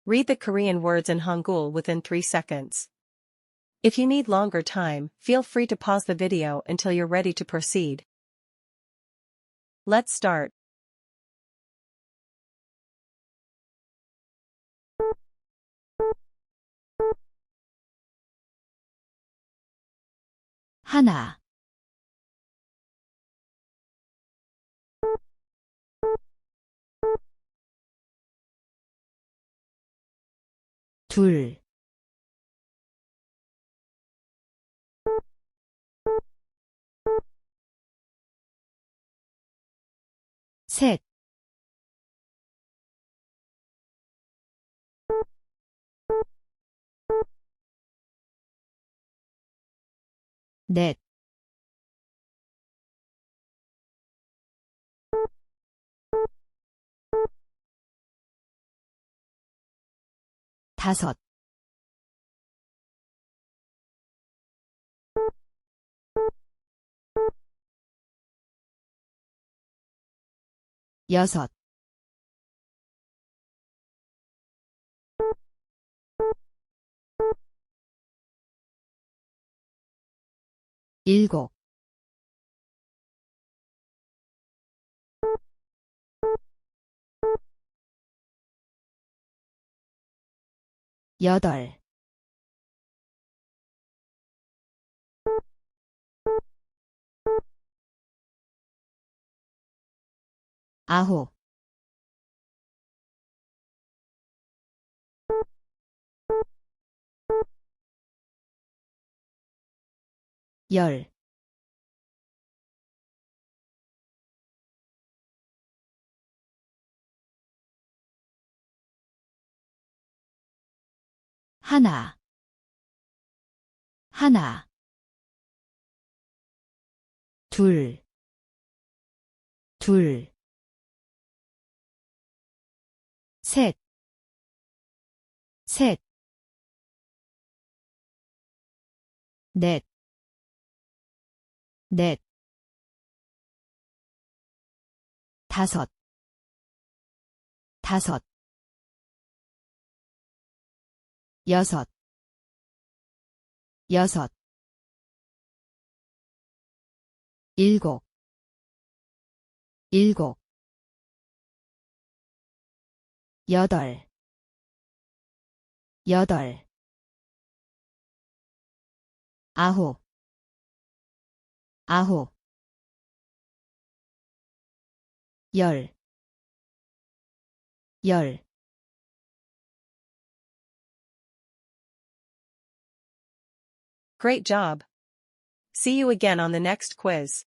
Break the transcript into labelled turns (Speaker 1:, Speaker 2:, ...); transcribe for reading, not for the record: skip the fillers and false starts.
Speaker 1: Read the Korean words in Hangul within 3 seconds. If you need longer time, feel free to pause the video until you're ready to proceed. Let's start.
Speaker 2: 하나, 둘, 셋, 넷, 다섯, 여섯, 일곱, 여덟, 아홉, 열, 하나, 하나, 둘, 둘, 셋, 셋, 넷, 넷, 다섯, 다섯, 여섯, 여섯, 일곱, 일곱, 여덟, 여덟, 아홉, 아홉, 열, 열.
Speaker 1: Great job! See you again on the next quiz.